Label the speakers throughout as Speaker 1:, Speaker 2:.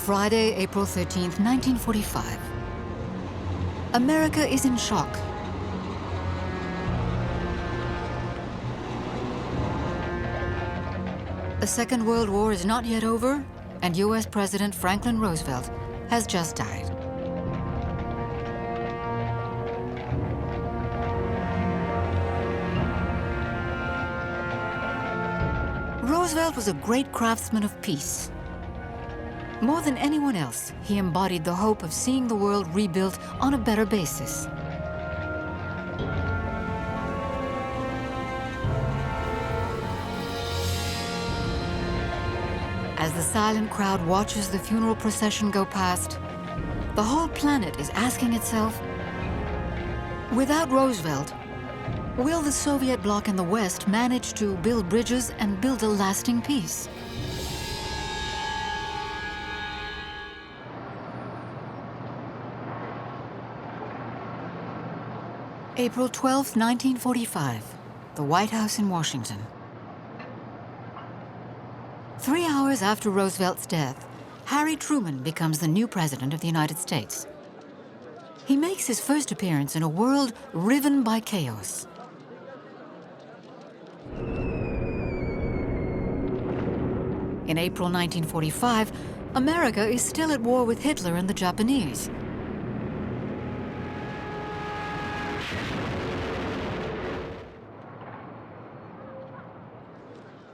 Speaker 1: Friday, April 13th, 1945. America is in shock. The Second World War is not yet over, and US President Franklin Roosevelt has just died. Roosevelt was a great craftsman of peace. More than anyone else, he embodied the hope of seeing the world rebuilt on a better basis. As the silent crowd watches the funeral procession go past, the whole planet is asking itself, without Roosevelt, will the Soviet bloc in the West manage to build bridges and build a lasting peace? April 12, 1945, the White House in Washington. 3 hours after Roosevelt's death, Harry Truman becomes the new president of the United States. He makes his first appearance in a world riven by chaos. In April 1945, America is still at war with Hitler and the Japanese.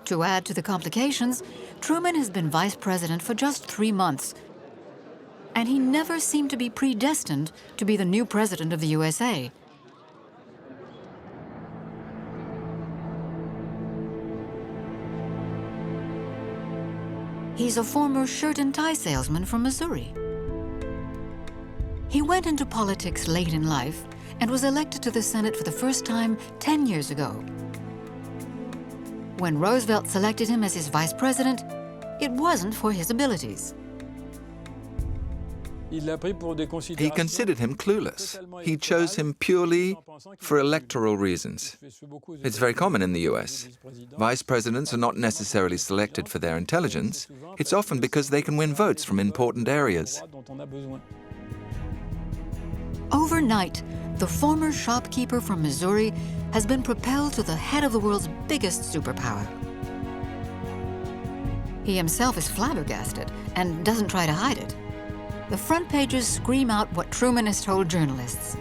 Speaker 1: To add to the complications, Truman has been vice president for just 3 months, and he never seemed to be predestined to be the new president of the USA. He's a former shirt and tie salesman from Missouri. He went into politics late in life and was elected to the Senate for the first time 10 years ago. When Roosevelt selected him as his vice president, it wasn't for his abilities.
Speaker 2: He
Speaker 3: considered him clueless. He chose him purely for electoral reasons. It's very common in the US. Vice presidents are not necessarily selected for their intelligence. It's often because they can win votes from important areas.
Speaker 1: Overnight, the former shopkeeper from Missouri has been propelled to the head of the world's biggest superpower. He himself is flabbergasted and doesn't try to hide it. The front pages scream out what Truman has told journalists.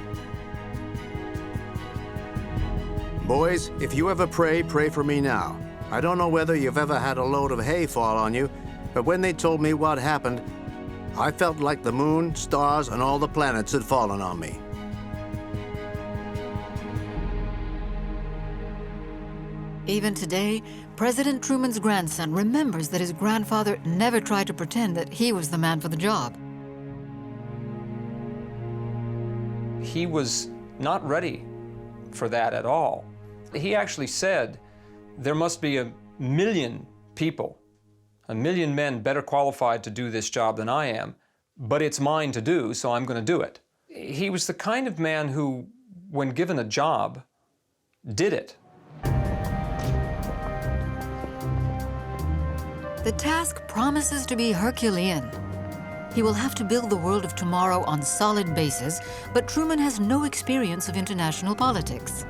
Speaker 4: Boys, if you ever pray, pray for me now. I don't know whether you've ever had a load of hay fall on you, but when they told me what happened, I felt like the moon, stars, and all the planets had fallen on me.
Speaker 1: Even today, President Truman's grandson remembers that his grandfather never tried to pretend that he was the man for the job.
Speaker 5: He was not ready for that at all. He actually said, there must be 1 million people, 1 million men better qualified to do this job than I am, but it's mine to do, so I'm going to do it. He was the kind of man who, when given a job, did it.
Speaker 1: The task promises to be Herculean. He will have to build the world of tomorrow on solid bases, but Truman has no experience of international politics.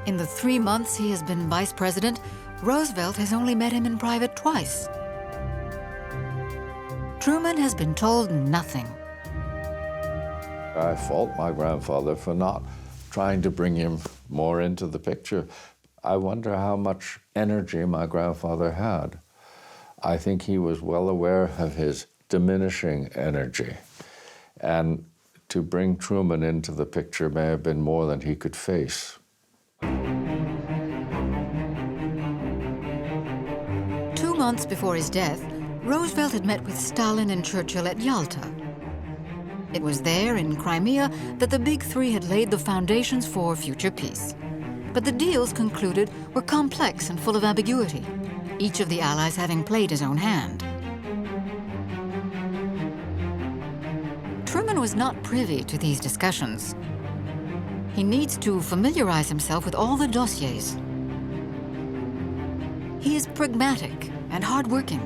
Speaker 1: In the 3 months he has been vice president, Roosevelt has only met him in private twice. Truman has been told nothing.
Speaker 6: I fault my grandfather for not trying to bring him more into the picture. I wonder how much energy my grandfather had. I think he was well aware of his diminishing energy. And to bring Truman into the picture may have been more than he could face.
Speaker 1: 2 months before his death, Roosevelt had met with Stalin and Churchill at Yalta. It was there, in Crimea, that the Big Three had laid the foundations for future peace. But the deals concluded were complex and full of ambiguity, each of the allies having played his own hand. Truman was not privy to these discussions. He needs to familiarize himself with all the dossiers. He is pragmatic and hardworking,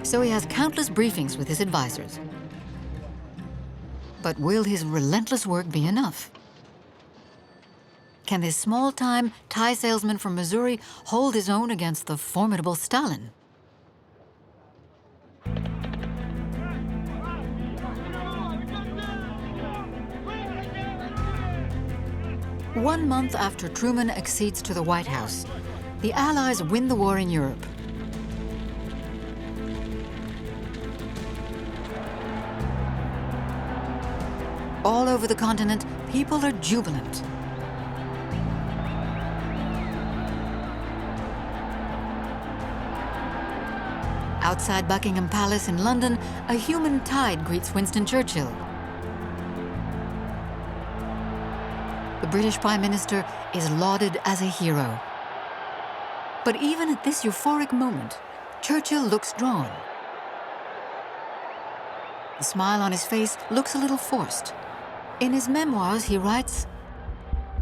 Speaker 1: so he has countless briefings with his advisors. But will his relentless work be enough? Can this small-time tie salesman from Missouri hold his own against the formidable Stalin? One month after Truman accedes to the White House, the Allies win the war in Europe. All over the continent, people are jubilant. Outside Buckingham Palace in London, a human tide greets Winston Churchill. The British Prime Minister is lauded as a hero. But even at this euphoric moment, Churchill looks drawn. The smile on his face looks a little forced. In his memoirs, he writes,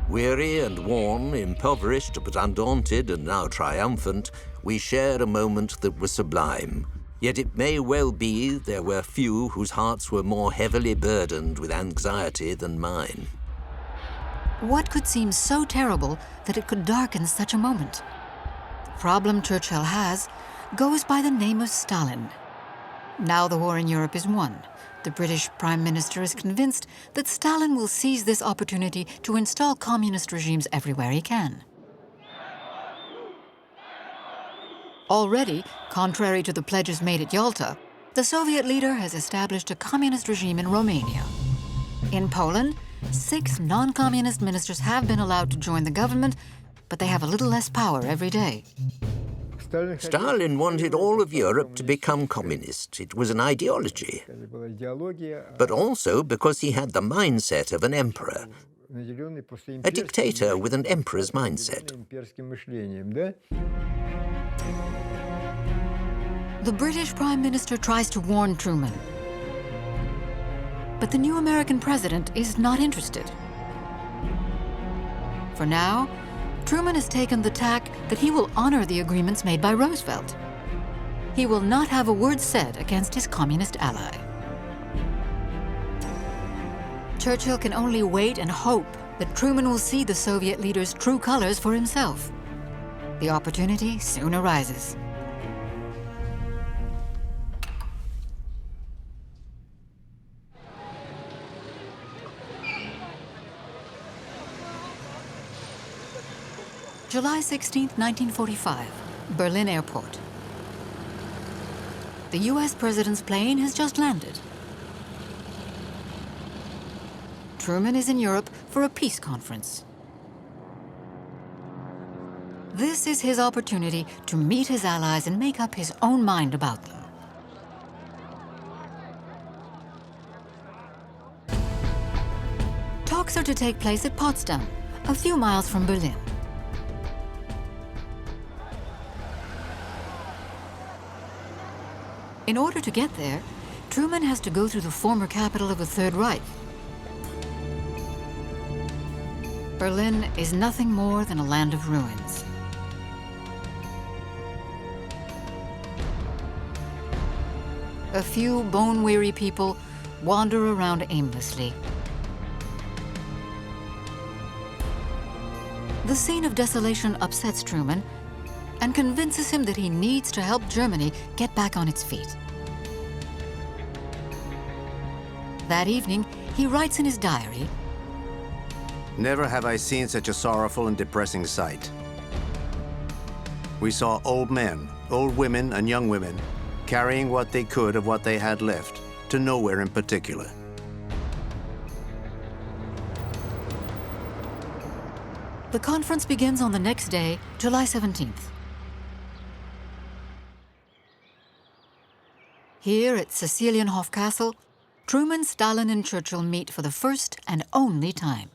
Speaker 2: "Weary and worn, impoverished but undaunted and now triumphant, we shared a moment that was sublime. Yet it may well be there were few whose hearts were more heavily burdened with anxiety than mine."
Speaker 1: What could seem so terrible that it could darken such a moment? The problem Churchill has goes by the name of Stalin. Now the war in Europe is won. The British Prime Minister is convinced that Stalin will seize this opportunity to install communist regimes everywhere he can. Already, contrary to the pledges made at Yalta, the Soviet leader has established a communist regime in Romania. In Poland, 6 non-communist ministers have been allowed to join the government, but they have a little less power every day.
Speaker 2: Stalin wanted all of Europe to become communist. It was an ideology. But also because he had the mindset of an emperor. A dictator with an emperor's mindset.
Speaker 1: The British Prime Minister tries to warn Truman. But the new American president is not interested. For now, Truman has taken the tack that he will honor the agreements made by Roosevelt. He will not have a word said against his communist ally. Churchill can only wait and hope that Truman will see the Soviet leader's true colors for himself. The opportunity soon arises. July 16, 1945, Berlin Airport. The US President's plane has just landed. Truman is in Europe for a peace conference. This is his opportunity to meet his allies and make up his own mind about them. Talks are to take place at Potsdam, a few miles from Berlin. In order to get there, Truman has to go through the former capital of the Third Reich. Berlin is nothing more than a land of ruins. A few bone-weary people wander around aimlessly. The scene of desolation upsets Truman and convinces him that he needs to help Germany get back on its feet. That evening, he writes in his diary,
Speaker 4: "Never have I seen such a sorrowful and depressing sight. We saw old men, old women, and young women carrying what they could of what they had left, to nowhere in particular.
Speaker 1: The conference begins on the next day, July 17th. Here at Sicilienhof Castle, Truman, Stalin, and Churchill meet for the first and only time.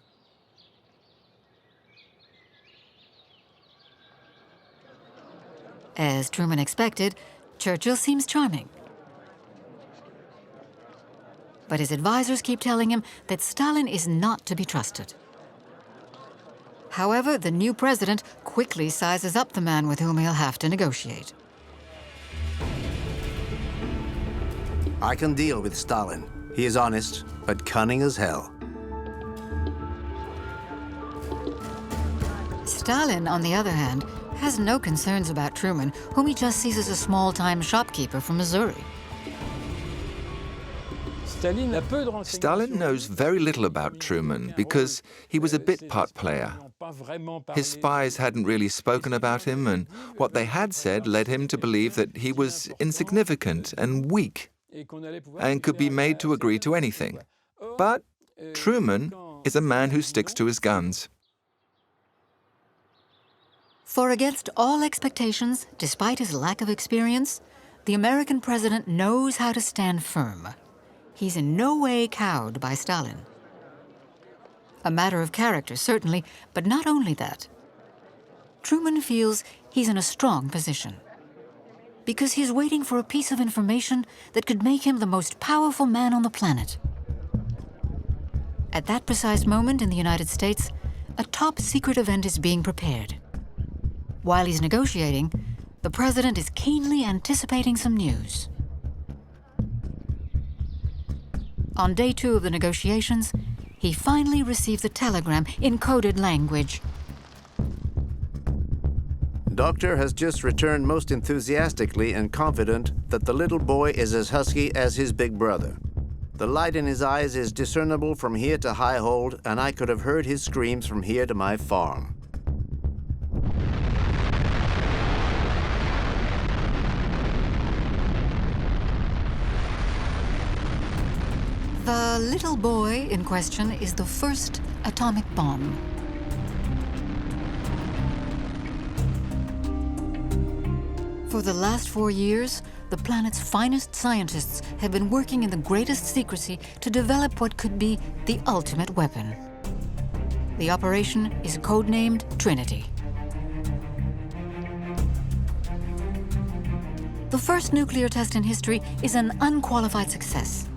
Speaker 1: As Truman expected, Churchill seems charming. But his advisors keep telling him that Stalin is not to be trusted. However, the new president quickly sizes up the man with whom he'll have to negotiate.
Speaker 4: I can deal with Stalin. He is honest, but cunning as hell.
Speaker 1: Stalin, on the other hand, has no concerns about Truman, whom he just sees as a small-time shopkeeper from Missouri.
Speaker 3: Stalin knows very little about Truman because he was a bit part player. His spies hadn't really spoken about him, and what they had said led him to believe that he was insignificant and weak and could be made to agree to anything. But Truman is a man who sticks to his guns.
Speaker 1: For against all expectations, despite his lack of experience, the American president knows how to stand firm. He's in no way cowed by Stalin. A matter of character, certainly, but not only that. Truman feels he's in a strong position because he's waiting for a piece of information that could make him the most powerful man on the planet. At that precise moment in the United States, a top-secret event is being prepared. While he's negotiating, the president is keenly anticipating some news. On day 2 of the negotiations, he finally receives a telegram in coded language.
Speaker 4: Doctor has just returned most enthusiastically and confident that the little boy is as husky as his big brother. The light in his eyes is discernible from here to High Hold, and I could have heard his screams from here to my farm.
Speaker 1: The little boy in question is the first atomic bomb. For the last 4 years, the planet's finest scientists have been working in the greatest secrecy to develop what could be the ultimate weapon. The operation is codenamed Trinity. The first nuclear test in history is an unqualified success.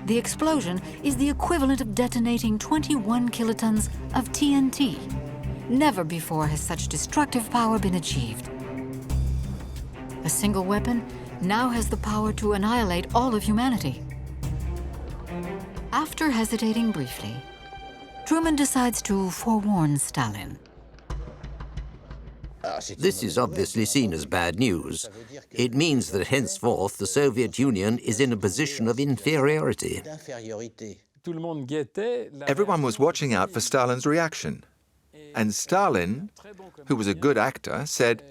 Speaker 1: The explosion is the equivalent of detonating 21 kilotons of TNT. Never before has such destructive power been achieved. A single weapon now has the power to annihilate all of humanity. After hesitating briefly, Truman decides to forewarn Stalin.
Speaker 2: This is obviously seen as bad news. It means that henceforth the Soviet Union is in a position of inferiority.
Speaker 3: Everyone was watching out for Stalin's reaction. And Stalin, who was a good actor, said,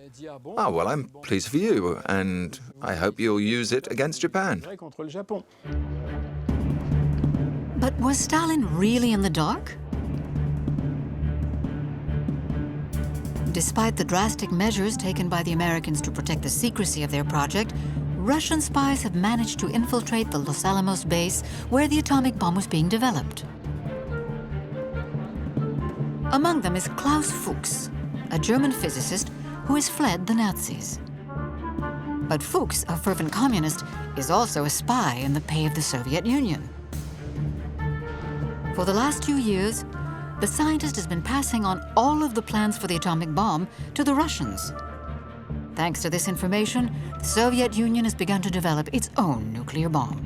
Speaker 3: "Oh, well, I'm pleased for you, and I hope you'll use it against Japan."
Speaker 1: But was Stalin really in the dark? Despite the drastic measures taken by the Americans to protect the secrecy of their project, Russian spies have managed to infiltrate the Los Alamos base where the atomic bomb was being developed. Among them is Klaus Fuchs, a German physicist who has fled the Nazis. But Fuchs, a fervent communist, is also a spy in the pay of the Soviet Union. For the last 2 years, the scientist has been passing on all of the plans for the atomic bomb to the Russians. Thanks to this information, the Soviet Union has begun to develop its own nuclear bomb.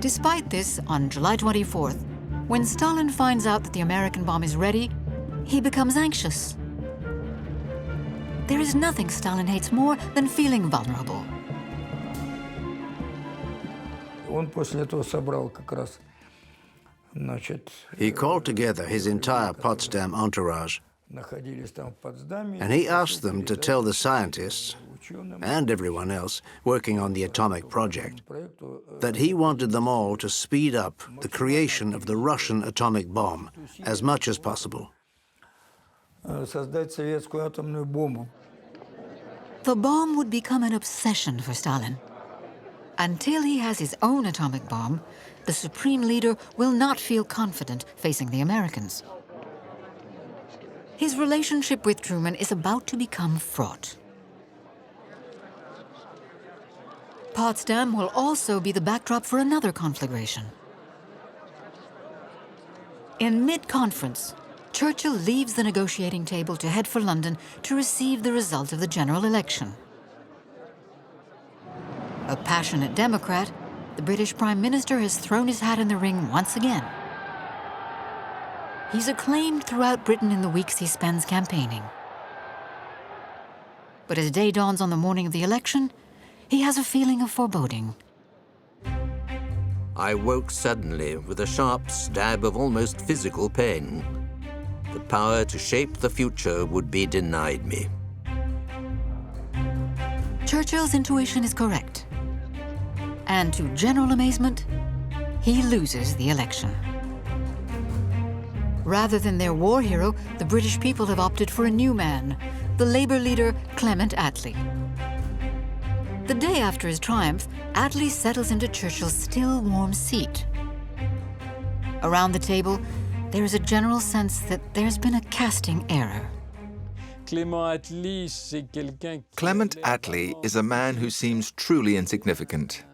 Speaker 1: Despite this, on July 24th, when Stalin finds out that the American bomb is ready, he becomes anxious. There is nothing Stalin hates more than feeling vulnerable.
Speaker 4: He called together his entire Potsdam entourage, and he asked them to tell the scientists and everyone else working on the atomic project that he wanted them all to speed up the creation of the Russian atomic bomb as much as possible.
Speaker 1: The bomb would become an obsession for Stalin. Until he has his own atomic bomb, the supreme leader will not feel confident facing the Americans. His relationship with Truman is about to become fraught. Potsdam will also be the backdrop for another conflagration. In mid-conference, Churchill leaves the negotiating table to head for London to receive the result of the general election. A passionate Democrat, the British Prime Minister has thrown his hat in the ring once again. He's acclaimed throughout Britain in the weeks he spends campaigning. But as day dawns on the morning of the election, he has a feeling of foreboding.
Speaker 2: I woke suddenly with a sharp stab of almost physical pain. The power to shape the future would be denied me.
Speaker 1: Churchill's intuition is correct. And to general amazement, he loses the election. Rather than their war hero, the British people have opted for a new man, the Labour leader Clement Attlee. The day after his triumph, Attlee settles into Churchill's still warm seat. Around the table, there is a general sense that there's been a casting error.
Speaker 3: Clement Attlee is a man who seems truly insignificant.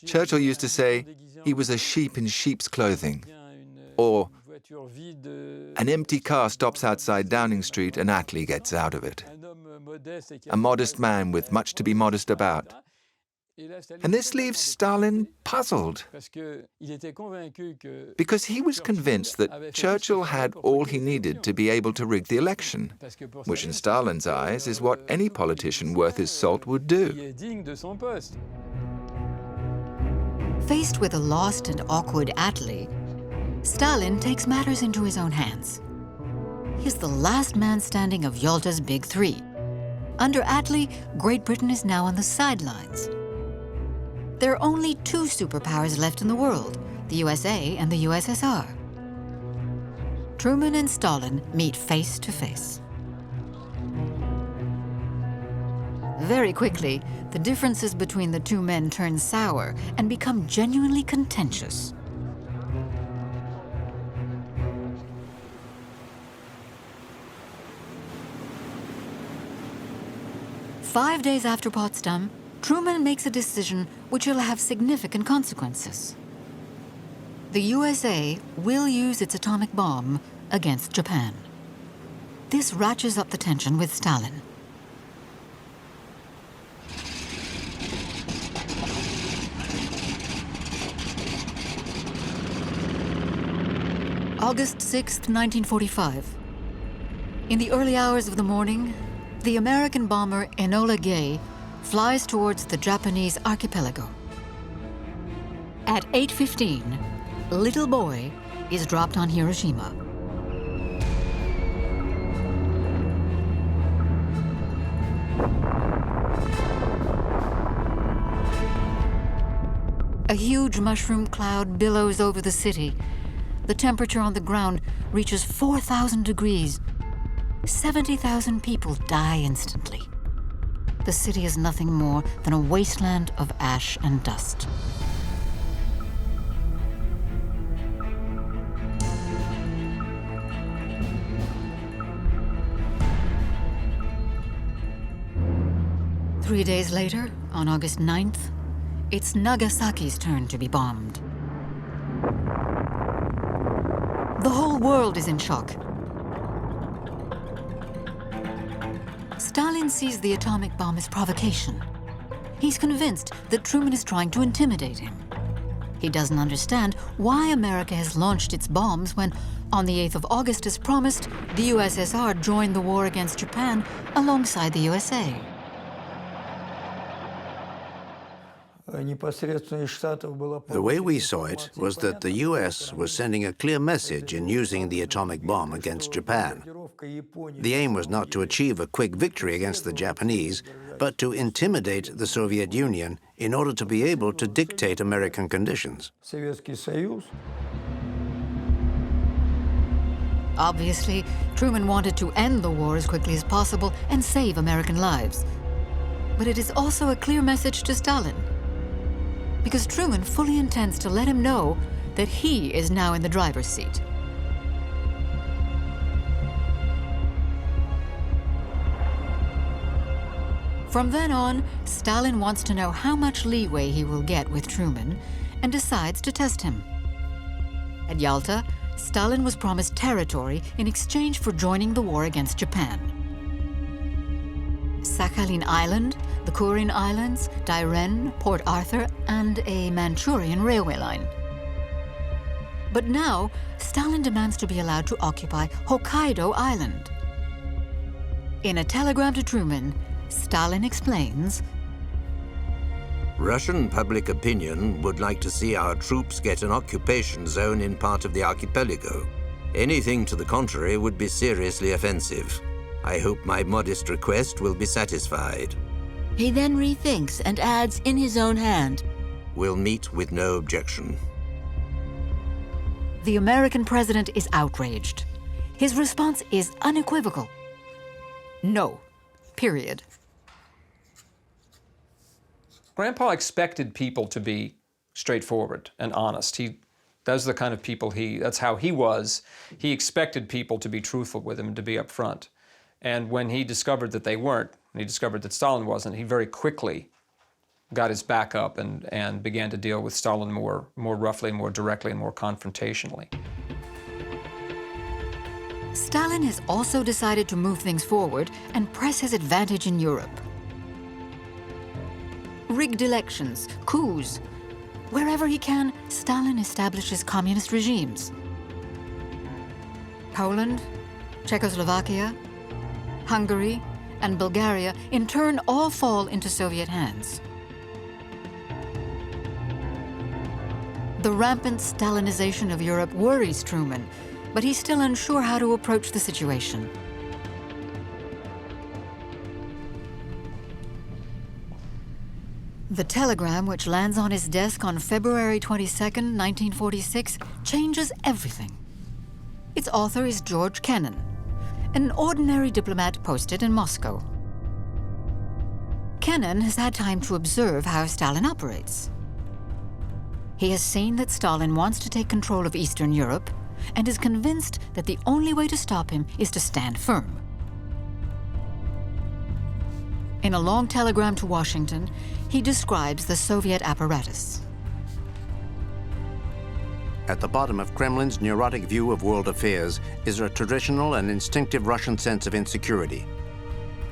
Speaker 3: Churchill used to say he was a sheep in sheep's clothing, or an empty car stops outside Downing Street and Attlee gets out of it. A modest man with much to be modest about. And this leaves Stalin puzzled, because he was convinced that Churchill had all he needed to be able to rig the election, which in Stalin's eyes is what any politician worth his salt would do.
Speaker 1: Faced with a lost and awkward Attlee, Stalin takes matters into his own hands. He's the last man standing of Yalta's Big Three. Under Attlee, Great Britain is now on the sidelines. There are only two superpowers left in the world, the USA and the USSR. Truman and Stalin meet face to face. Very quickly, the differences between the two men turn sour and become genuinely contentious. Five days after Potsdam, Truman makes a decision which will have significant consequences. The USA will use its atomic bomb against Japan. This ratchets up the tension with Stalin. August 6, 1945. In the early hours of the morning, the American bomber Enola Gay flies towards the Japanese archipelago. At 8:15, Little Boy is dropped on Hiroshima. A huge mushroom cloud billows over the city. The temperature on the ground reaches 4,000 degrees. 70,000 people die instantly. The city is nothing more than a wasteland of ash and dust. Three days later, on August 9th, it's Nagasaki's turn to be bombed. The whole world is in shock. Stalin sees the atomic bomb as provocation. He's convinced that Truman is trying to intimidate him. He doesn't understand why America has launched its bombs when, on the 8th of August as promised, the USSR joined the war against Japan alongside the USA.
Speaker 4: The way we saw it was that the U.S. was sending a clear message in using the atomic bomb against Japan. The aim was not to achieve a quick victory against the Japanese, but to intimidate the Soviet Union in order to be able to dictate American conditions.
Speaker 1: Obviously, Truman wanted to end the war as quickly as possible and save American lives. But it is also a clear message to Stalin, because Truman fully intends to let him know that he is now in the driver's seat. From then on, Stalin wants to know how much leeway he will get with Truman and decides to test him. At Yalta, Stalin was promised territory in exchange for joining the war against Japan. Sakhalin Island, the Kurin Islands, Dairen, Port Arthur, and a Manchurian railway line. But now, Stalin demands to be allowed to occupy Hokkaido Island. In a telegram to Truman, Stalin explains,
Speaker 2: Russian public opinion would like to see our troops get an occupation zone in part of the archipelago. Anything to the contrary would be seriously offensive. I hope my modest request will be satisfied.
Speaker 7: He then rethinks and adds in his own hand,
Speaker 2: We'll meet with no objection.
Speaker 1: the American president is outraged. His response is unequivocal. No. Period.
Speaker 5: Grandpa expected people to be straightforward and honest. Those are the kind of people that's how he was. He expected people to be truthful with him and to be upfront. And when he discovered that they weren't, when he discovered that Stalin wasn't, he very quickly got his back up and began to deal with Stalin more roughly, more directly, and more confrontationally.
Speaker 1: Stalin has also decided to move things forward and press his advantage in Europe. Rigged elections, coups. Wherever he can, Stalin establishes communist regimes. Poland, Czechoslovakia, Hungary, and Bulgaria in turn all fall into Soviet hands. The rampant Stalinization of Europe worries Truman, but he's still unsure how to approach the situation. The telegram, which lands on his desk on February 22, 1946, changes everything. Its author is George Kennan, an ordinary diplomat posted in Moscow. Kennan has had time to observe how Stalin operates. He has seen that Stalin wants to take control of Eastern Europe and is convinced that the only way to stop him is to stand firm. In a long telegram to Washington, he describes the Soviet apparatus.
Speaker 4: At the bottom of Kremlin's neurotic view of world affairs is a traditional and instinctive Russian sense of insecurity.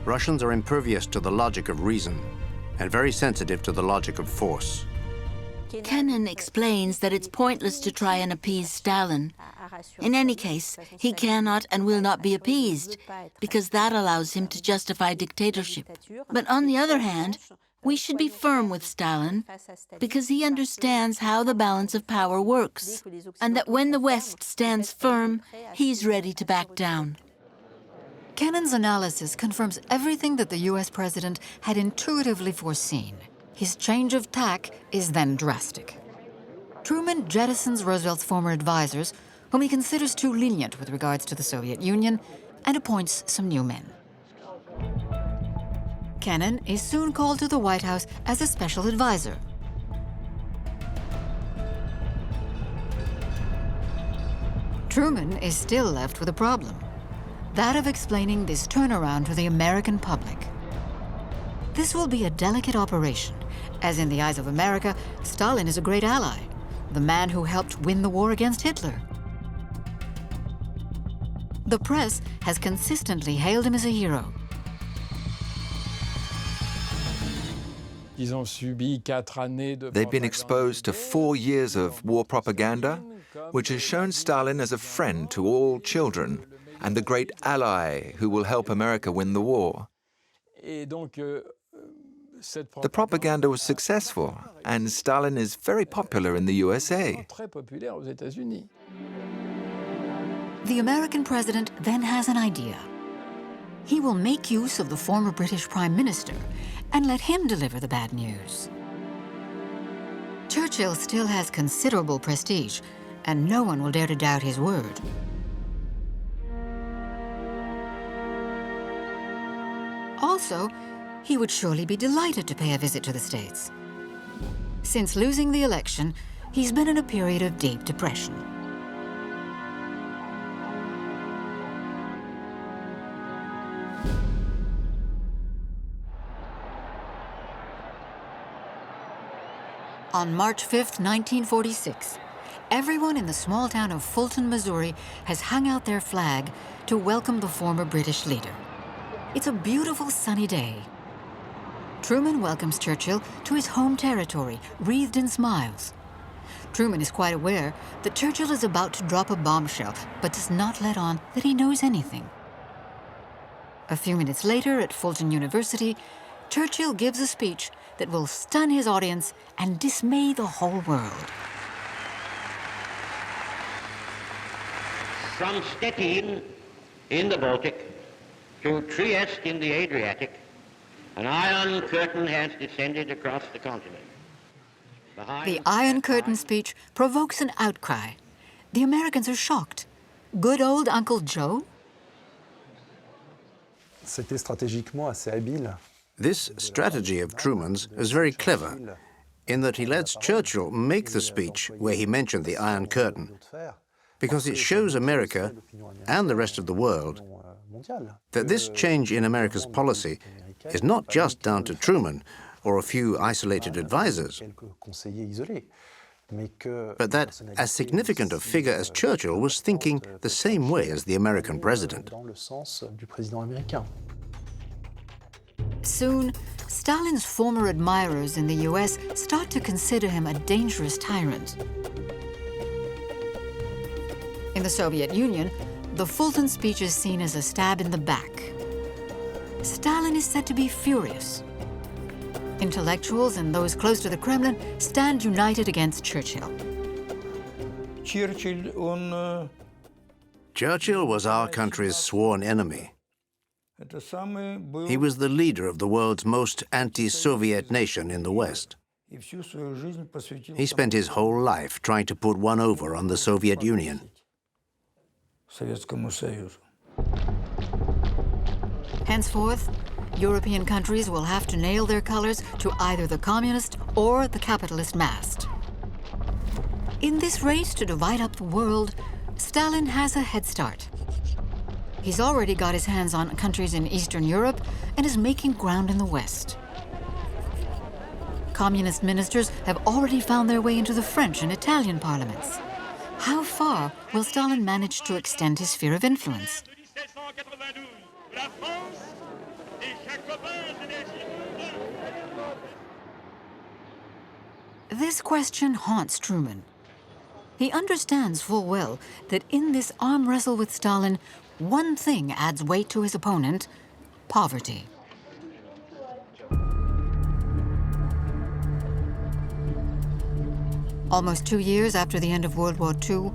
Speaker 4: Russians are impervious to the logic of reason and very sensitive to the logic of force.
Speaker 7: Kennan explains that it's pointless to try and appease Stalin. In any case, he cannot and will not be appeased, because that allows him to justify dictatorship. But on the other hand, we should be firm with Stalin, because he understands how the balance of power works, and that when the West stands firm, he's ready to back down.
Speaker 1: Kennan's analysis confirms everything that the US president had intuitively foreseen. His change of tack is then drastic. Truman jettisons Roosevelt's former advisors, whom he considers too lenient with regards to the Soviet Union, and appoints some new men. Kennan is soon called to the White House as a special advisor. Truman is still left with a problem, that of explaining this turnaround to the American public. This will be a delicate operation, as in the eyes of America, Stalin is a great ally, the man who helped win the war against Hitler. The press has consistently hailed him as a hero.
Speaker 3: They've been exposed to 4 years of war propaganda, which has shown Stalin as a friend to all children and the great ally who will help America win the war. The propaganda was successful, and Stalin is very popular in the USA.
Speaker 1: The American president then has an idea. He will make use of the former British Prime Minister and let him deliver the bad news. Churchill still has considerable prestige, and no one will dare to doubt his word. Also, he would surely be delighted to pay a visit to the States. Since losing the election, he's been in a period of deep depression. On March 5, 1946, everyone in the small town of Fulton, Missouri has hung out their flag to welcome the former British leader. It's a beautiful sunny day. Truman welcomes Churchill to his home territory, wreathed in smiles. Truman is quite aware that Churchill is about to drop a bombshell, but does not let on that he knows anything. A few minutes later at Fulton University, Churchill gives a speech that will stun his audience and dismay the whole world.
Speaker 8: From Stettin in the Baltic to Trieste in the Adriatic, an iron curtain has descended across the continent.
Speaker 1: The Iron Curtain speech provokes an outcry. The Americans are shocked. Good old Uncle Joe?
Speaker 9: C'était stratégiquement assez habile.
Speaker 4: This strategy of Truman's is very clever, in that he lets Churchill make the speech where he mentioned the Iron Curtain, because it shows America and the rest of the world that this change in America's policy is not just down to Truman or a few isolated advisors, but that as significant a figure as Churchill was thinking the same way as the American president.
Speaker 1: Soon, Stalin's former admirers in the US start to consider him a dangerous tyrant. In the Soviet Union, the Fulton speech is seen as a stab in the back. Stalin is said to be furious. Intellectuals and those close to the Kremlin stand united against Churchill.
Speaker 4: Churchill was our country's sworn enemy. He was the leader of the world's most anti-Soviet nation in the West. He spent his whole life trying to put one over on the Soviet Union.
Speaker 1: Henceforth, European countries will have to nail their colors to either the communist or the capitalist mast. In this race to divide up the world, Stalin has a head start. He's already got his hands on countries in Eastern Europe and is making ground in the West. Communist ministers have already found their way into the French and Italian parliaments. How far will Stalin manage to extend his sphere of influence? This question haunts Truman. He understands full well that in this arm wrestle with Stalin, one thing adds weight to his opponent: poverty. Almost 2 years after the end of World War II,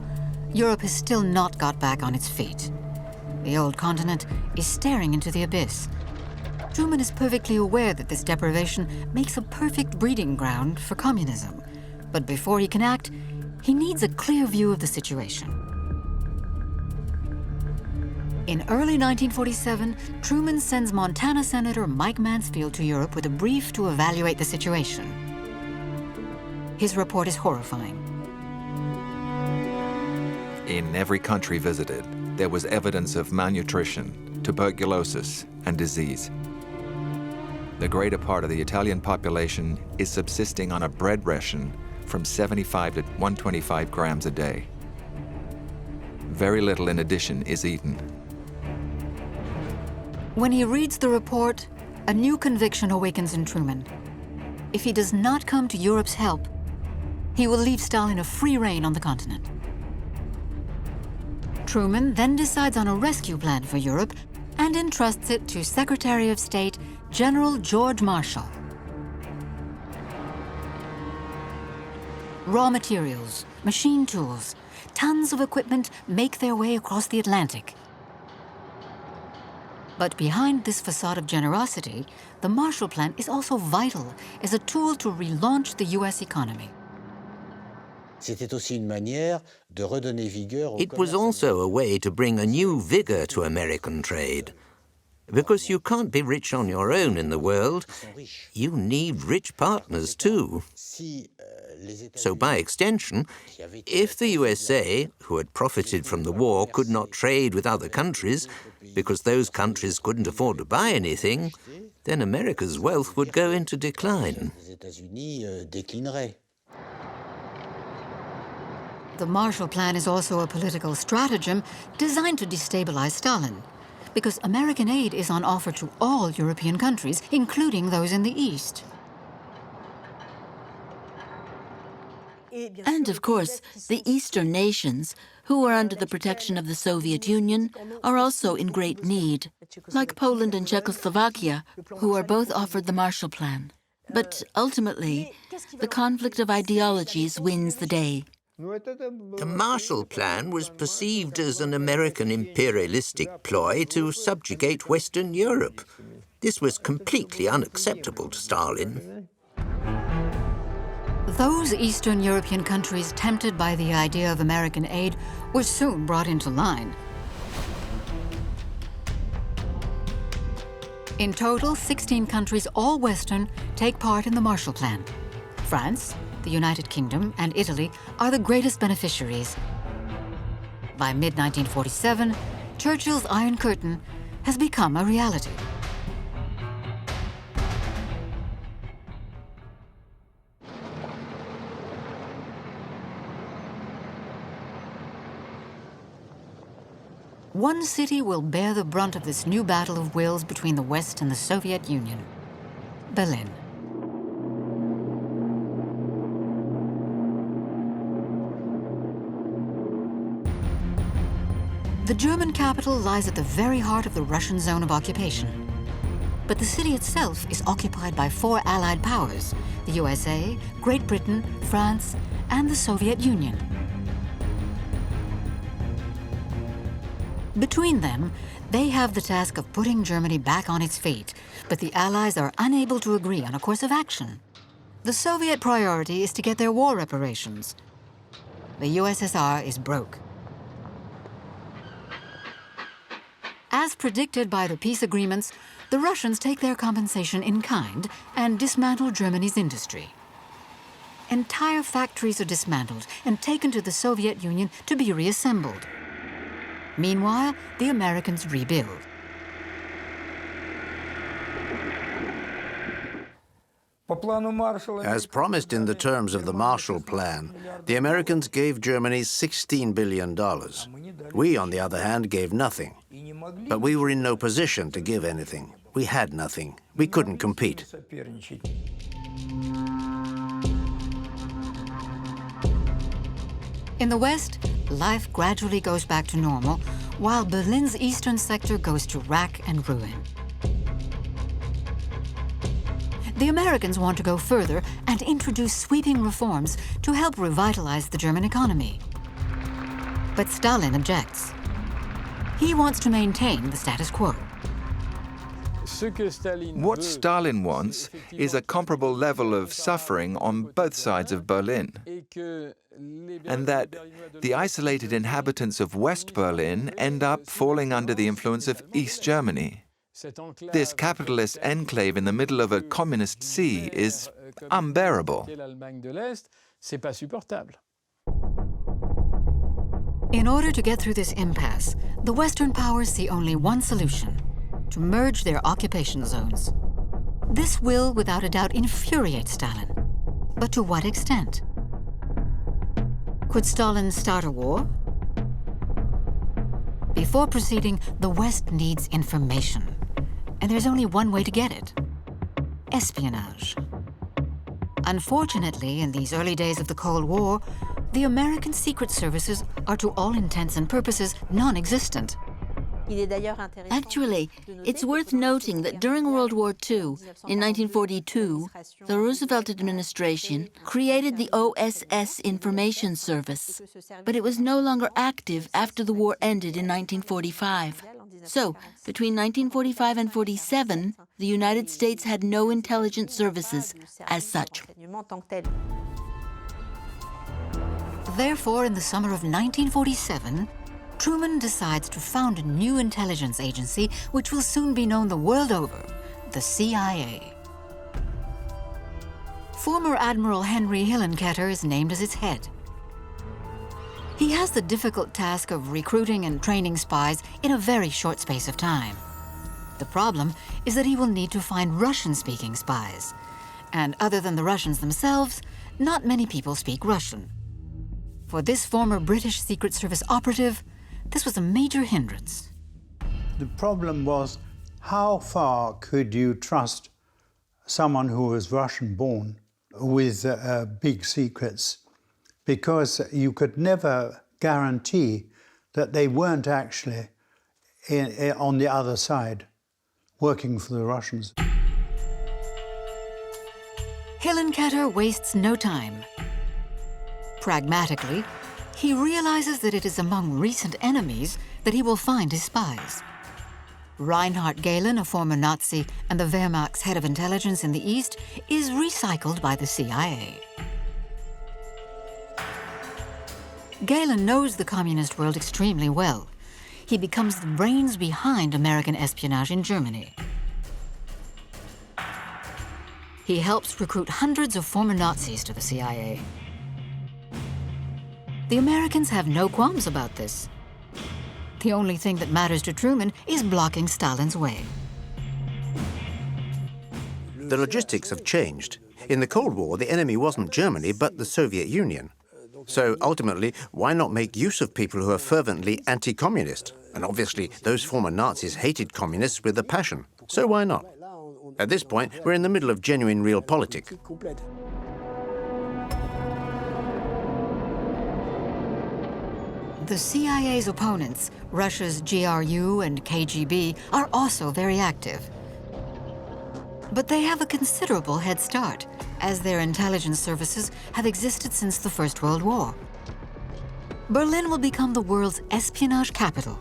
Speaker 1: Europe has still not got back on its feet. The old continent is staring into the abyss. Truman is perfectly aware that this deprivation makes a perfect breeding ground for communism. But before he can act, he needs a clear view of the situation. In early 1947, Truman sends Montana Senator Mike Mansfield to Europe with a brief to evaluate the situation. His report is horrifying.
Speaker 3: In every country visited, there was evidence of malnutrition, tuberculosis, and disease. The greater part of the Italian population is subsisting on a bread ration from 75 to 125 grams a day. Very little in addition is eaten.
Speaker 1: When he reads the report, a new conviction awakens in Truman. If he does not come to Europe's help, he will leave Stalin a free rein on the continent. Truman then decides on a rescue plan for Europe and entrusts it to Secretary of State General George Marshall. Raw materials, machine tools, tons of equipment make their way across the Atlantic. But behind this facade of generosity, the Marshall Plan is also vital as a tool to relaunch the US economy.
Speaker 2: It was also a way to bring a new vigor to American trade. Because you can't be rich on your own in the world, you need rich partners too. So by extension, if the USA, who had profited from the war, could not trade with other countries because those countries couldn't afford to buy anything, then America's wealth would go into decline.
Speaker 1: The the Marshall Plan is also a political stratagem designed to destabilize Stalin, because American aid is on offer to all European countries, including those in the East.
Speaker 7: And of course, the Eastern nations, who are under the protection of the Soviet Union, are also in great need, like Poland and Czechoslovakia, who are both offered the Marshall Plan. But ultimately, the conflict of ideologies wins the day.
Speaker 2: The Marshall Plan was perceived as an American imperialistic ploy to subjugate Western Europe. This was completely unacceptable to Stalin.
Speaker 1: Those Eastern European countries tempted by the idea of American aid were soon brought into line. In total, 16 countries, all Western, take part in the Marshall Plan. France, the United Kingdom, and Italy are the greatest beneficiaries. By mid-1947, Churchill's Iron Curtain has become a reality. One city will bear the brunt of this new battle of wills between the West and the Soviet Union: Berlin. The German capital lies at the very heart of the Russian zone of occupation. But the city itself is occupied by 4 Allied powers: the USA, Great Britain, France, and the Soviet Union. Between them, they have the task of putting Germany back on its feet, but the Allies are unable to agree on a course of action. The Soviet priority is to get their war reparations. The USSR is broke. As predicted by the peace agreements, the Russians take their compensation in kind and dismantle Germany's industry. Entire factories are dismantled and taken to the Soviet Union to be reassembled. Meanwhile, the Americans rebuild.
Speaker 4: As promised in the terms of the Marshall Plan, the Americans gave Germany $16 billion. We, on the other hand, gave nothing. But we were in no position to give anything. We had nothing. We couldn't compete.
Speaker 1: In the West, life gradually goes back to normal, while Berlin's eastern sector goes to rack and ruin. The Americans want to go further and introduce sweeping reforms to help revitalize the German economy. But Stalin objects. He wants to maintain the status quo.
Speaker 3: What Stalin wants is a comparable level of suffering on both sides of Berlin, and that the isolated inhabitants of West Berlin end up falling under the influence of East Germany. This capitalist enclave in the middle of a communist sea is unbearable.
Speaker 1: In order to get through this impasse, the Western powers see only one solution: to merge their occupation zones. This will, without a doubt, infuriate Stalin. But to what extent? Could Stalin start a war? Before proceeding, the West needs information. And there's only one way to get it: espionage. Unfortunately, in these early days of the Cold War, the American secret services are to all intents and purposes non-existent.
Speaker 7: Actually, it's worth noting that during World War II, in 1942, the Roosevelt administration created the OSS Information Service, but it was no longer active after the war ended in 1945. So, between 1945 and 47, the United States had no intelligence services as such.
Speaker 1: Therefore, in the summer of 1947, Truman decides to found a new intelligence agency which will soon be known the world over: the CIA. Former Admiral Henry Hillenkoetter is named as its head. He has the difficult task of recruiting and training spies in a very short space of time. The problem is that he will need to find Russian-speaking spies. And other than the Russians themselves, not many people speak Russian. For this former British Secret Service operative, this was a major hindrance.
Speaker 10: The problem was, how far could you trust someone who was Russian-born with big secrets? Because you could never guarantee that they weren't actually on the other side, working for the Russians.
Speaker 1: Hillenkoetter wastes no time. Pragmatically, he realizes that it is among recent enemies that he will find his spies. Reinhard Gehlen, a former Nazi and the Wehrmacht's head of intelligence in the East, is recycled by the CIA. Gehlen knows the communist world extremely well. He becomes the brains behind American espionage in Germany. He helps recruit hundreds of former Nazis to the CIA. The Americans have no qualms about this. The only thing that matters to Truman is blocking Stalin's way.
Speaker 4: The logistics have changed. In the Cold War, the enemy wasn't Germany, but the Soviet Union. So ultimately, why not make use of people who are fervently anti-communist? And obviously, those former Nazis hated communists with a passion. So why not? At this point, we're in the middle of genuine realpolitik.
Speaker 1: The CIA's opponents, Russia's GRU and KGB, are also very active. But they have a considerable head start, as their intelligence services have existed since the First World War. Berlin will become the world's espionage capital.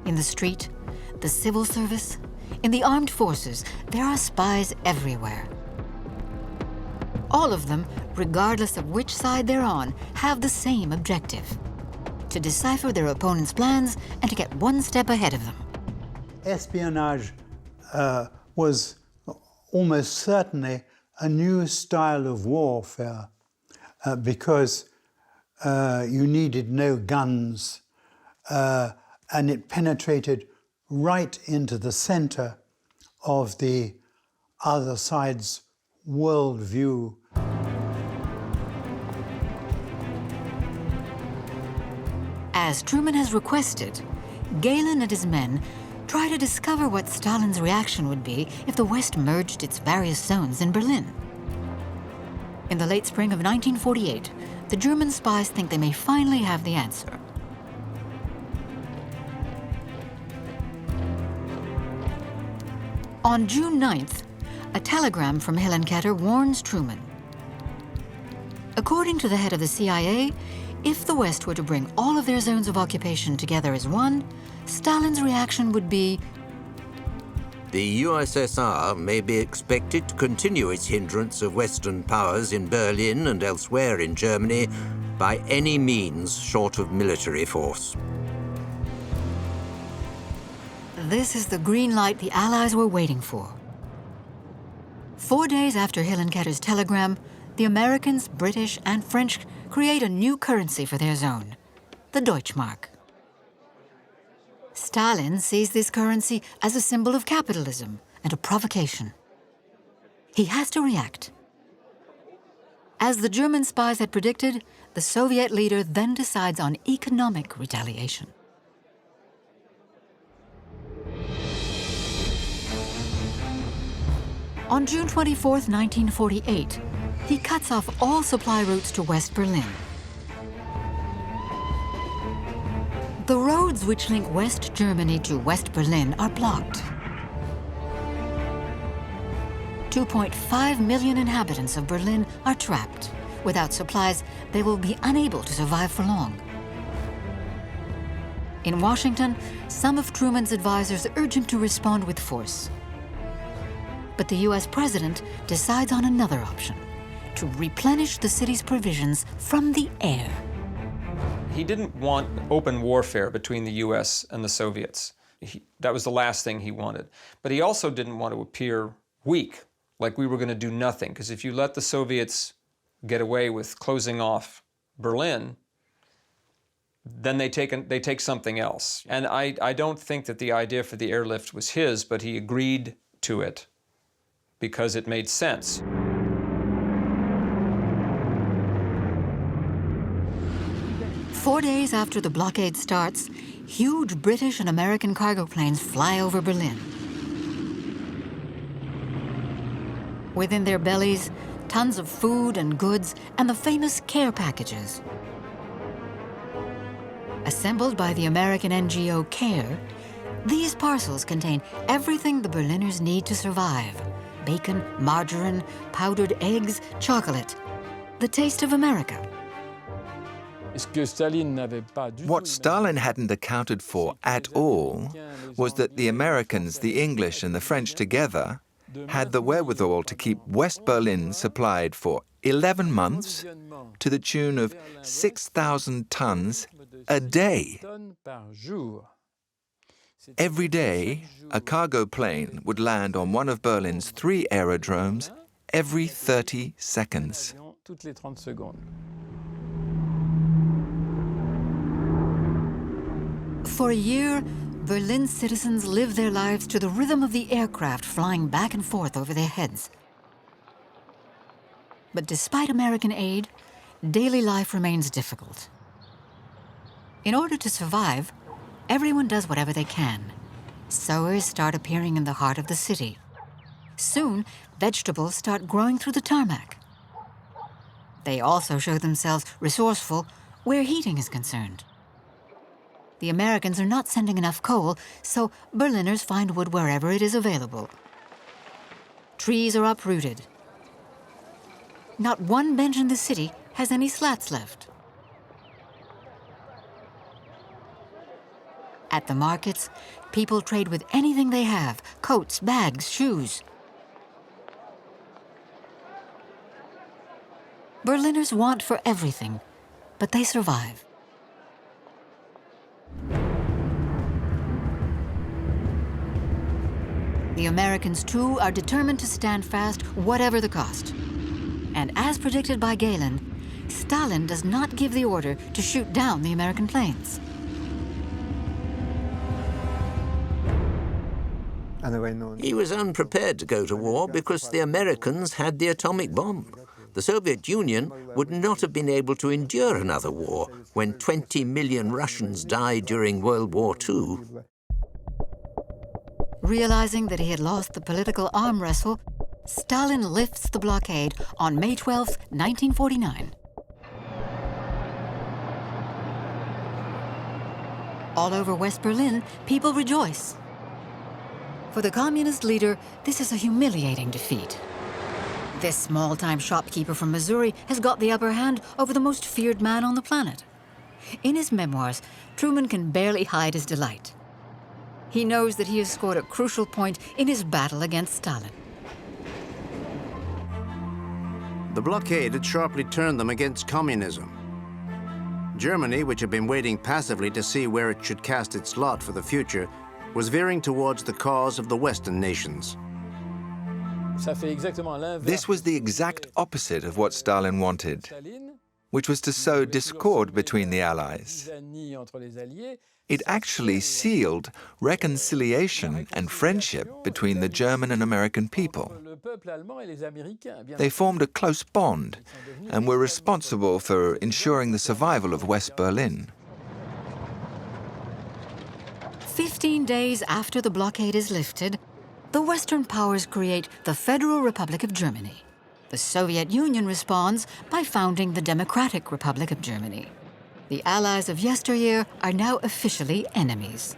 Speaker 1: In the street, the civil service, in the armed forces, there are spies everywhere. All of them, regardless of which side they're on, have the same objective: to decipher their opponent's plans and to get one step ahead of them.
Speaker 10: Espionage was almost certainly a new style of warfare because you needed no guns, and it penetrated right into the center of the other side's worldview.
Speaker 1: As Truman has requested, Gehlen and his men try to discover what Stalin's reaction would be if the West merged its various zones in Berlin. In the late spring of 1948, the German spies think they may finally have the answer. On June 9th, a telegram from Hillenkoetter warns Truman. According to the head of the CIA, if the West were to bring all of their zones of occupation together as one, Stalin's reaction would be,
Speaker 2: the USSR may be expected to continue its hindrance of Western powers in Berlin and elsewhere in Germany by any means short of military force.
Speaker 1: This is the green light the Allies were waiting for. 4 days after Hillenkoetter's telegram, the Americans, British, and French create a new currency for their zone, the Deutschmark. Stalin sees this currency as a symbol of capitalism and a provocation. He has to react. As the German spies had predicted, the Soviet leader then decides on economic retaliation. On June 24, 1948, he cuts off all supply routes to West Berlin. The roads which link West Germany to West Berlin are blocked. 2.5 million inhabitants of Berlin are trapped. Without supplies, they will be unable to survive for long. In Washington, some of Truman's advisors urge him to respond with force. But the US president decides on another option: to replenish the city's provisions from the air.
Speaker 5: He didn't want open warfare between the US and the Soviets. That was the last thing he wanted. But he also didn't want to appear weak, like we were going to do nothing, because if you let the Soviets get away with closing off Berlin, then they take something else. And I don't think that the idea for the airlift was his, but he agreed to it because it made sense.
Speaker 1: 4 days after the blockade starts, huge British and American cargo planes fly over Berlin. Within their bellies, tons of food and goods and the famous care packages. Assembled by the American NGO CARE, these parcels contain everything the Berliners need to survive: bacon, margarine, powdered eggs, chocolate. The taste of America.
Speaker 3: What Stalin hadn't accounted for at all was that the Americans, the English and the French together had the wherewithal to keep West Berlin supplied for 11 months to the tune of 6,000 tons a day. Every day, a cargo plane would land on one of Berlin's 3 aerodromes every 30 seconds.
Speaker 1: For a year, Berlin's citizens lived their lives to the rhythm of the aircraft flying back and forth over their heads. But despite American aid, daily life remains difficult. In order to survive, everyone does whatever they can. Sowers start appearing in the heart of the city. Soon, vegetables start growing through the tarmac. They also show themselves resourceful where heating is concerned. The Americans are not sending enough coal, so Berliners find wood wherever it is available. Trees are uprooted. Not one bench in the city has any slats left. At the markets, people trade with anything they have: coats, bags, shoes. Berliners want for everything, but they survive. The Americans, too, are determined to stand fast, whatever the cost. And as predicted by Galen, Stalin does not give the order to shoot down the American planes.
Speaker 2: He was unprepared to go to war because the Americans had the atomic bomb. The Soviet Union would not have been able to endure another war when 20 million Russians died during World War II.
Speaker 1: Realizing that he had lost the political arm wrestle, Stalin lifts the blockade on May 12, 1949. All over West Berlin, people rejoice. For the communist leader, this is a humiliating defeat. This small-time shopkeeper from Missouri has got the upper hand over the most feared man on the planet. In his memoirs, Truman can barely hide his delight. He knows that he has scored a crucial point in his battle against Stalin.
Speaker 4: The blockade had sharply turned them against communism. Germany, which had been waiting passively to see where it should cast its lot for the future, was veering towards the cause of the Western nations.
Speaker 3: This was the exact opposite of what Stalin wanted, which was to sow discord between the Allies. It actually sealed reconciliation and friendship between the German and American people. They formed a close bond and were responsible for ensuring the survival of West Berlin.
Speaker 1: 15 days after the blockade is lifted, the Western powers create the Federal Republic of Germany. The Soviet Union responds by founding the Democratic Republic of Germany. The allies of yesteryear are now officially enemies.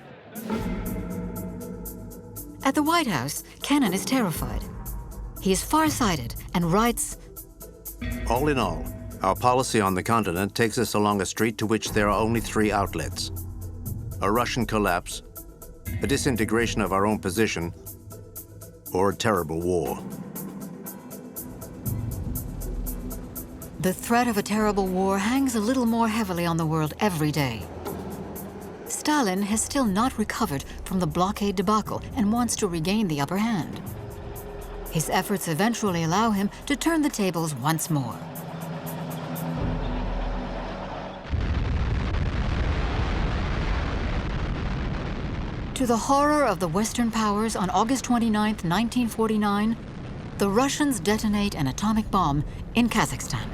Speaker 1: At the White House, Kennan is terrified. He is farsighted and writes,
Speaker 4: All in all, our policy on the continent takes us along a street to which there are only 3 outlets: a Russian collapse, a disintegration of our own position, or a terrible war.
Speaker 1: The threat of a terrible war hangs a little more heavily on the world every day. Stalin has still not recovered from the blockade debacle and wants to regain the upper hand. His efforts eventually allow him to turn the tables once more. To the horror of the Western powers, on August 29, 1949, the Russians detonate an atomic bomb in Kazakhstan.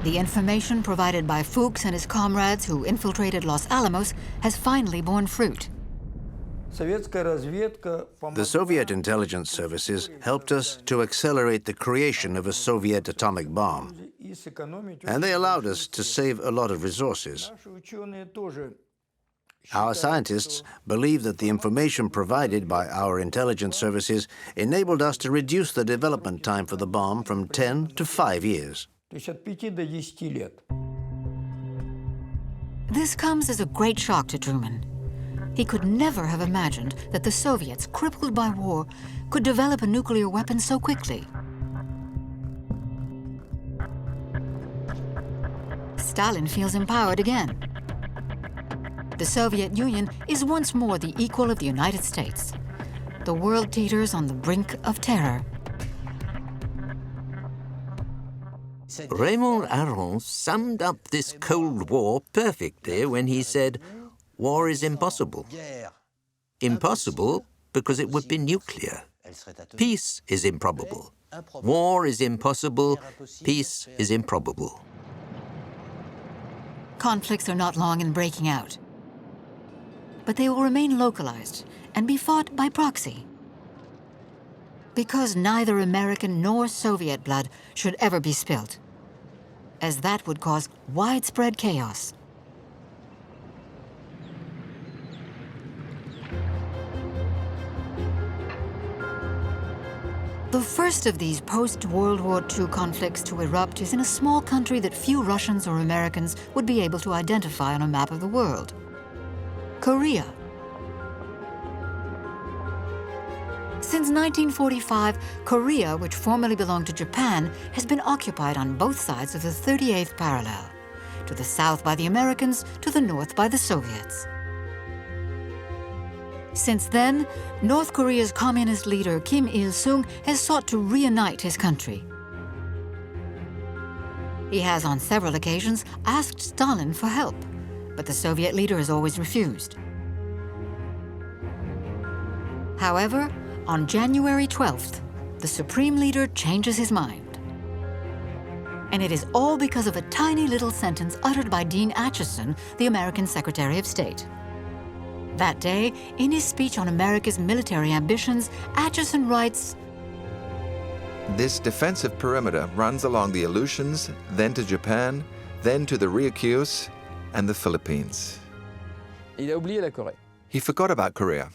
Speaker 1: The information provided by Fuchs and his comrades who infiltrated Los Alamos has finally borne fruit.
Speaker 4: The Soviet intelligence services helped us to accelerate the creation of a Soviet atomic bomb, and they allowed us to save a lot of resources. Our scientists believe that the information provided by our intelligence services enabled us to reduce the development time for the bomb from 10 to 5 years.
Speaker 1: This comes as a great shock to Truman. He could never have imagined that the Soviets, crippled by war, could develop a nuclear weapon so quickly. Stalin feels empowered again. The Soviet Union is once more the equal of the United States. The world teeters on the brink of terror.
Speaker 2: Raymond Aron summed up this Cold War perfectly when he said, "War is impossible. Impossible because it would be nuclear. Peace is improbable. War is impossible. Peace is improbable."
Speaker 1: Conflicts are not long in breaking out. But they will remain localized and be fought by proxy. Because neither American nor Soviet blood should ever be spilt, as that would cause widespread chaos. The first of these post-World War II conflicts to erupt is in a small country that few Russians or Americans would be able to identify on a map of the world: Korea. Since 1945, Korea, which formerly belonged to Japan, has been occupied on both sides of the 38th parallel, to the south by the Americans, to the north by the Soviets. Since then, North Korea's communist leader Kim Il-sung has sought to reunite his country. He has on several occasions asked Stalin for help, but the Soviet leader has always refused. However, on January 12th, the Supreme Leader changes his mind. And it is all because of a tiny little sentence uttered by Dean Acheson, the American Secretary of State. That day, in his speech on America's military ambitions, Acheson writes,
Speaker 3: "This defensive perimeter runs along the Aleutians, then to Japan, then to the Ryukyus and the Philippines." He forgot about Korea.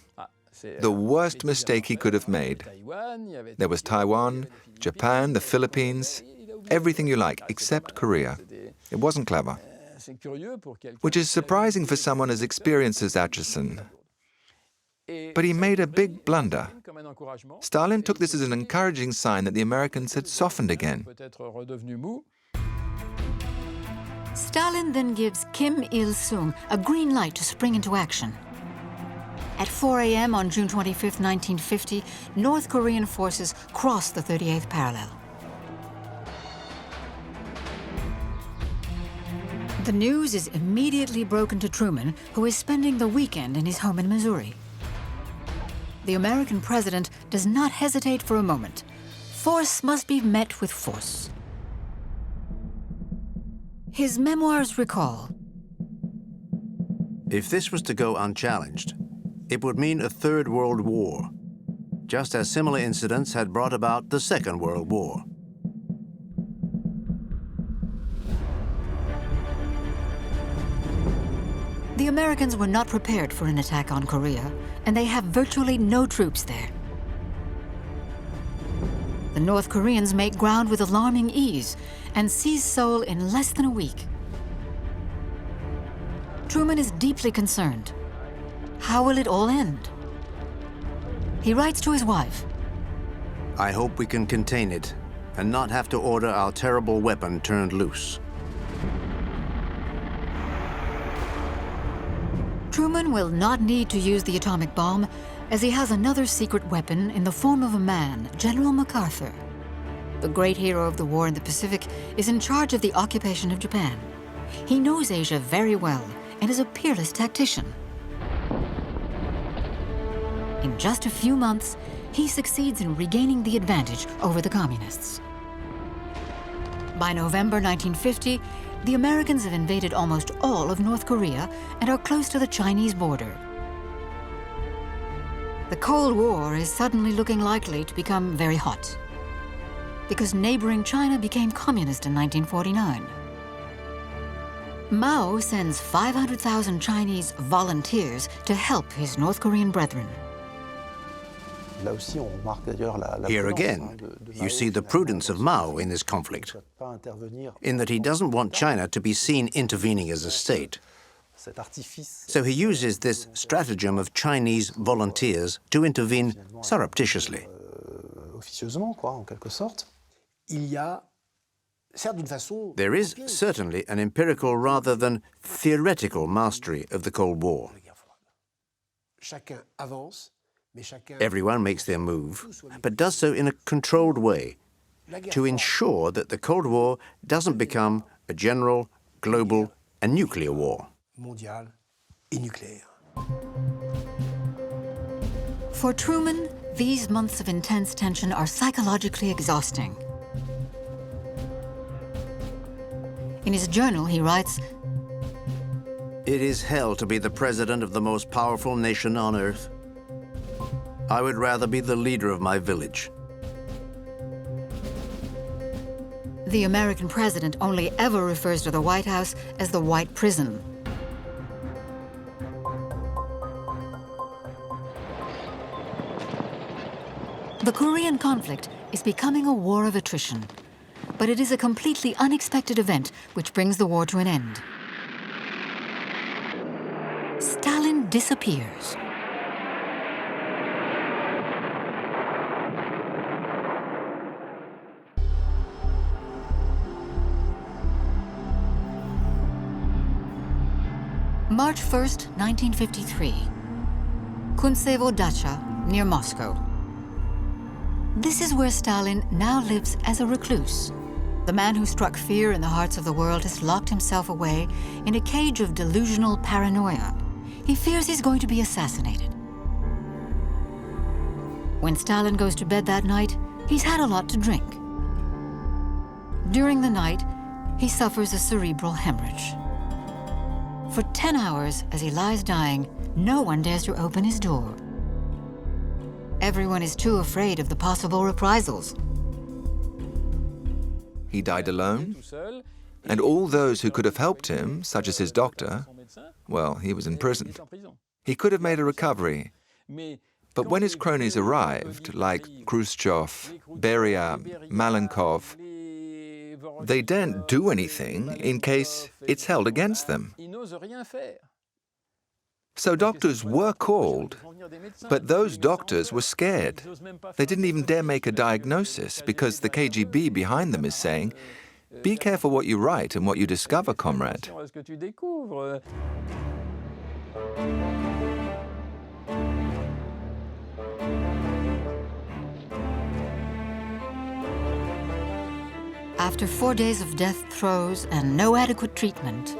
Speaker 3: The worst mistake he could have made. There was Taiwan, Japan, the Philippines, everything you like, except Korea. It wasn't clever. Which is surprising for someone as experienced as Acheson. But he made a big blunder. Stalin took this as an encouraging sign that the Americans had softened again.
Speaker 1: Stalin then gives Kim Il-sung a green light to spring into action. At 4 a.m. on June 25, 1950, North Korean forces crossed the 38th parallel. The news is immediately broken to Truman, who is spending the weekend in his home in Missouri. The American president does not hesitate for a moment. Force must be met with force. His memoirs recall,
Speaker 4: If this was to go unchallenged, it would mean a Third World War, just as similar incidents had brought about the Second World War.
Speaker 1: The Americans were not prepared for an attack on Korea, and they have virtually no troops there. The North Koreans make ground with alarming ease and seize Seoul in less than a week. Truman is deeply concerned. How will it all end? He writes to his wife,
Speaker 4: I hope we can contain it and not have to order our terrible weapon turned loose.
Speaker 1: Truman will not need to use the atomic bomb, as he has another secret weapon in the form of a man, General MacArthur. The great hero of the war in the Pacific is in charge of the occupation of Japan. He knows Asia very well and is a peerless tactician. In just a few months, he succeeds in regaining the advantage over the communists. By November 1950, the Americans have invaded almost all of North Korea and are close to the Chinese border. The Cold War is suddenly looking likely to become very hot, because neighboring China became communist in 1949. Mao sends 500,000 Chinese volunteers to help his North Korean brethren.
Speaker 4: Here again, you see the prudence of Mao in this conflict, in that he doesn't want China to be seen intervening as a state. So he uses this stratagem of Chinese volunteers to intervene surreptitiously. There is certainly an empirical rather than theoretical mastery of the Cold War. Everyone makes their move, but does so in a controlled way to ensure that the Cold War doesn't become a general, global, and nuclear war.
Speaker 1: For Truman, these months of intense tension are psychologically exhausting. In his journal, he writes,
Speaker 4: "It is hell to be the president of the most powerful nation on earth. I would rather be the leader of my village."
Speaker 1: The American president only ever refers to the White House as the White Prison. The Korean conflict is becoming a war of attrition, but it is a completely unexpected event which brings the war to an end. Stalin disappears. March 1st, 1953. Kuntsevo Dacha, near Moscow. This is where Stalin now lives as a recluse. The man who struck fear in the hearts of the world has locked himself away in a cage of delusional paranoia. He fears he's going to be assassinated. When Stalin goes to bed that night, he's had a lot to drink. During the night, he suffers a cerebral hemorrhage. For 10 hours, as he lies dying, no one dares to open his door. Everyone is too afraid of the possible reprisals.
Speaker 3: He died alone, and all those who could have helped him, such as his doctor, well, he was in prison. He could have made a recovery. But when his cronies arrived, like Khrushchev, Beria, Malenkov, they daren't do anything in case it's held against them. So doctors were called, but those doctors were scared. They didn't even dare make a diagnosis because the KGB behind them is saying, "Be careful what you write and what you discover, comrade."
Speaker 1: After 4 days of death throes and no adequate treatment,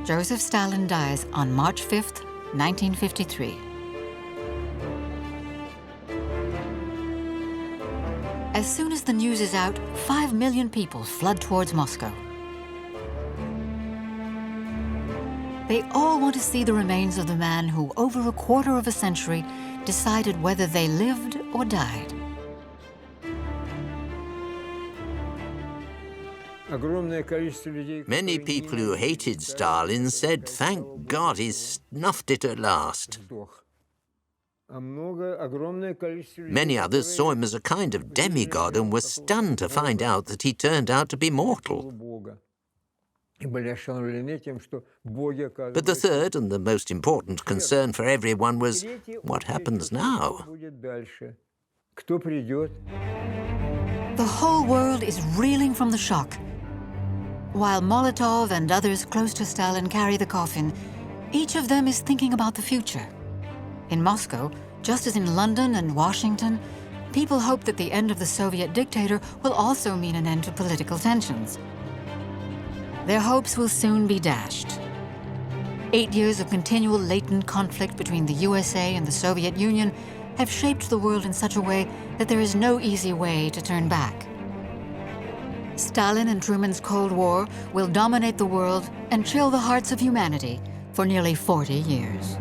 Speaker 1: Joseph Stalin dies on March 5th, 1953. As soon as the news is out, 5 million people flood towards Moscow. They all want to see the remains of the man who, over a quarter of a century, decided whether they lived or died.
Speaker 2: Many people who hated Stalin said, "Thank God he's snuffed it at last." Many others saw him as a kind of demigod and were stunned to find out that he turned out to be mortal. But the third and the most important concern for everyone was, what happens now?
Speaker 1: The whole world is reeling from the shock. While Molotov and others close to Stalin carry the coffin, each of them is thinking about the future. In Moscow, just as in London and Washington, people hope that the end of the Soviet dictator will also mean an end to political tensions. Their hopes will soon be dashed. 8 years of continual latent conflict between the USA and the Soviet Union have shaped the world in such a way that there is no easy way to turn back. Stalin and Truman's Cold War will dominate the world and chill the hearts of humanity for nearly 40 years.